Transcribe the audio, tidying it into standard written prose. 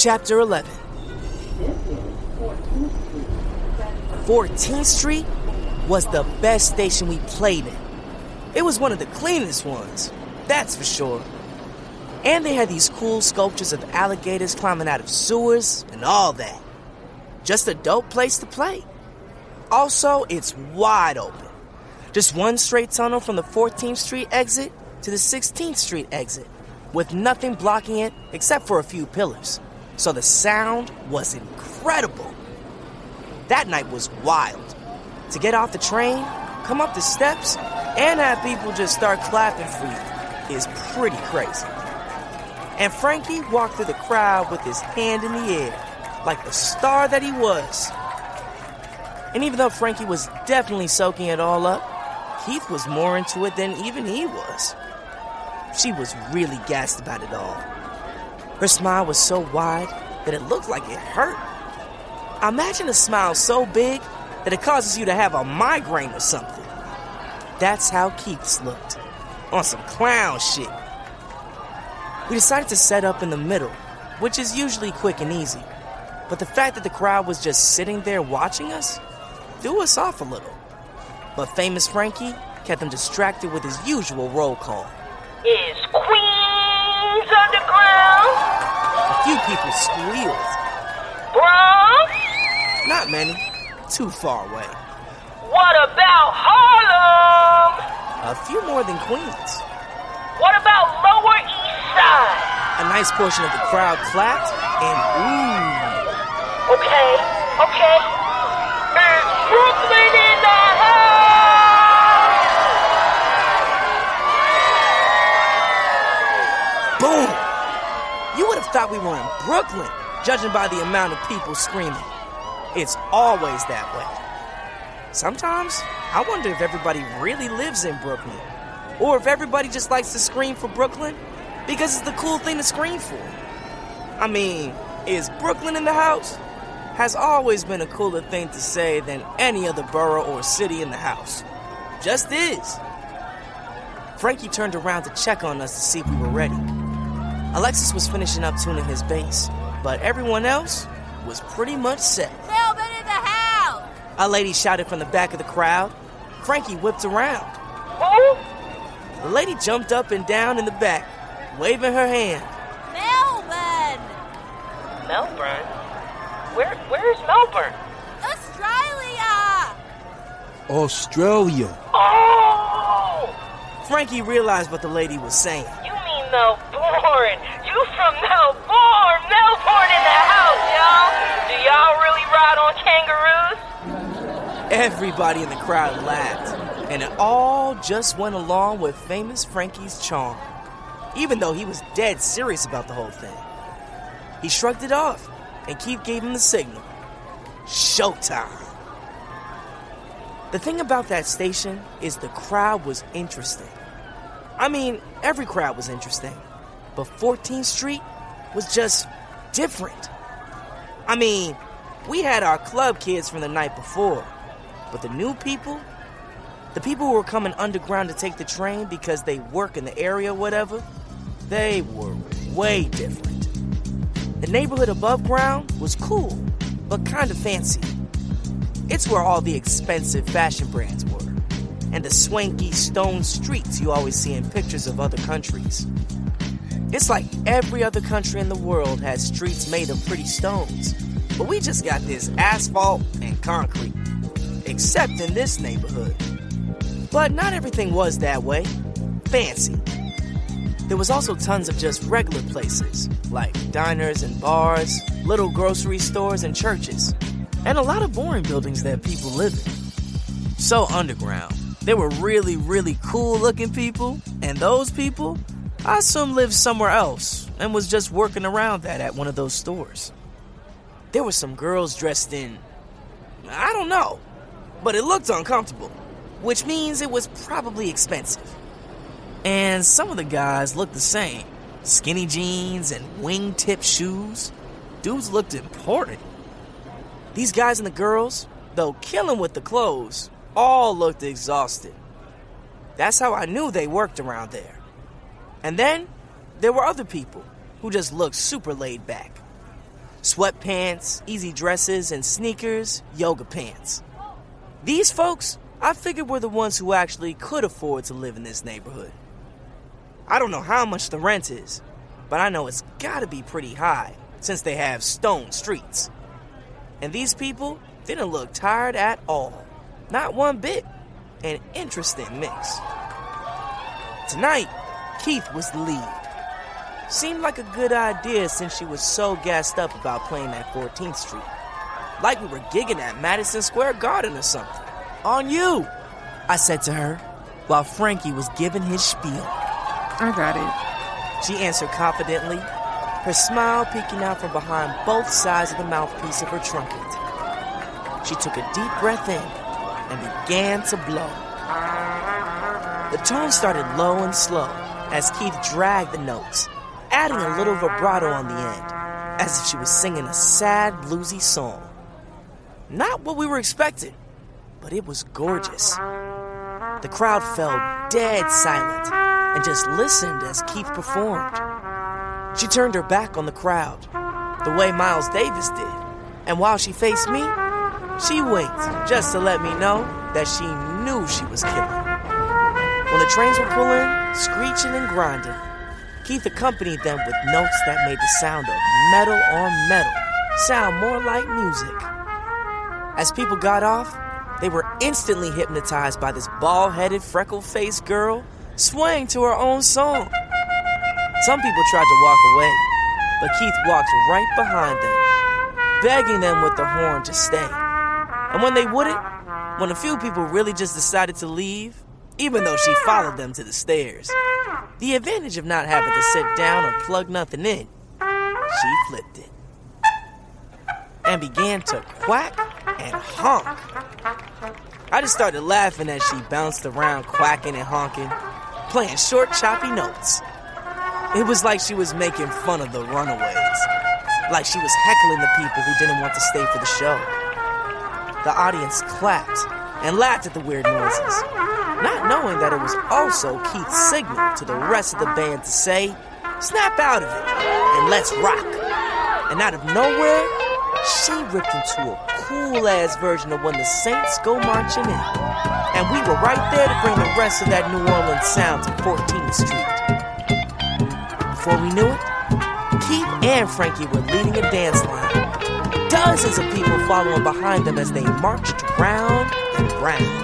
Chapter 11. 14th Street was the best station we played in. It was one of the cleanest ones, that's for sure. And they had these cool sculptures of alligators climbing out of sewers and all that. Just a dope place to play. Also, it's wide open. Just one straight tunnel from the 14th Street exit to the 16th Street exit, with nothing blocking it except for a few pillars. So the sound was incredible. That night was wild. To get off the train, come up the steps, and have people just start clapping for you is pretty crazy. And Frankie walked through the crowd with his hand in the air, like the star that he was. And even though Frankie was definitely soaking it all up, Keith was more into it than even he was. She was really gassed about it all. Her smile was so wide that it looked like it hurt. Imagine a smile so big that it causes you to have a migraine or something. That's how Keith's looked, on some clown shit. We decided to set up in the middle, which is usually quick and easy. But the fact that the crowd was just sitting there watching us threw us off a little. But famous Frankie kept them distracted with his usual roll call. Is Queens underground? A few people squealed. Bronx? Not many. Too far away. What about Harlem? A few more than Queens. What about Lower East Side? A nice portion of the crowd clapped and ooh. Okay. Is Brooklyn in the house? Boom! You would have thought we were in Brooklyn, judging by the amount of people screaming. It's always that way. Sometimes, I wonder if everybody really lives in Brooklyn. Or if everybody just likes to scream for Brooklyn because it's the cool thing to scream for. I mean, is Brooklyn in the house? Has always been a cooler thing to say than any other borough or city in the house. Just is. Frankie turned around to check on us to see if we were ready. Alexis was finishing up tuning his bass, but everyone else was pretty much set. Melvin in the house! A lady shouted from the back of the crowd. Frankie whipped around. Who? The lady jumped up and down in the back, waving her hand. Melbourne! Melbourne? Where's Melbourne? Australia. Oh! Frankie realized what the lady was saying. You mean Melbourne. You from Melbourne. Melbourne in the house, y'all. Do y'all really ride on kangaroos? Everybody in the crowd laughed, and it all just went along with famous Frankie's charm, even though he was dead serious about the whole thing. He shrugged it off, and Keith gave him the signal. Showtime. The thing about that station is the crowd was interesting. I mean, every crowd was interesting, but 14th Street was just different. I mean, we had our club kids from the night before, but the new people, the people who were coming underground to take the train because they work in the area or whatever, they were way different. The neighborhood above ground was cool, but kind of fancy. It's where all the expensive fashion brands were, and the swanky stone streets you always see in pictures of other countries. It's like every other country in the world has streets made of pretty stones, but we just got this asphalt and concrete, except in this neighborhood. But not everything was that way. Fancy. There was also tons of just regular places, like diners and bars, little grocery stores and churches, and a lot of boring buildings that people live in. So underground. There were really, really cool-looking people, and those people, I assume, lived somewhere else and was just working around that at one of those stores. There were some girls dressed in, I don't know, but it looked uncomfortable, which means it was probably expensive. And some of the guys looked the same. Skinny jeans and wingtip shoes. Dudes looked important. These guys and the girls, though killing with the clothes, all looked exhausted. That's how I knew they worked around there. And then, there were other people who just looked super laid back. Sweatpants, easy dresses, and sneakers, yoga pants. These folks, I figured, were the ones who actually could afford to live in this neighborhood. I don't know how much the rent is, but I know it's gotta be pretty high since they have stone streets. And these people didn't look tired at all. Not one bit. An interesting mix. Tonight, Keith was the lead. Seemed like a good idea since she was so gassed up about playing at 14th Street. Like we were gigging at Madison Square Garden or something. On you, I said to her, while Frankie was giving his spiel. I got it. She answered confidently, her smile peeking out from behind both sides of the mouthpiece of her trumpet. She took a deep breath in and began to blow. The tone started low and slow as Keith dragged the notes, adding a little vibrato on the end, as if she was singing a sad, bluesy song. Not what we were expecting, but it was gorgeous. The crowd fell dead silent and just listened as Keith performed. She turned her back on the crowd, the way Miles Davis did, and while she faced me, she winked just to let me know that she knew she was killing. When the trains were pulling, screeching and grinding, Keith accompanied them with notes that made the sound of metal on metal sound more like music. As people got off, they were instantly hypnotized by this bald-headed, freckle-faced girl swaying to her own song. Some people tried to walk away, but Keith walked right behind them, begging them with the horn to stay. And when they wouldn't, when a few people really just decided to leave, even though she followed them to the stairs, the advantage of not having to sit down or plug nothing in, she flipped it and began to quack and honk. I just started laughing as she bounced around quacking and honking, playing short, choppy notes. It was like she was making fun of the runaways, like she was heckling the people who didn't want to stay for the show. The audience clapped and laughed at the weird noises, not knowing that it was also Keith's signal to the rest of the band to say, "Snap out of it and let's rock." And out of nowhere, she ripped into a cool-ass version of When the Saints Go Marching In. And we were right there to bring the rest of that New Orleans sound to 14th Street. Before we knew it, Keith and Frankie were leading a dance line. Dozens of people following behind them as they marched round and round.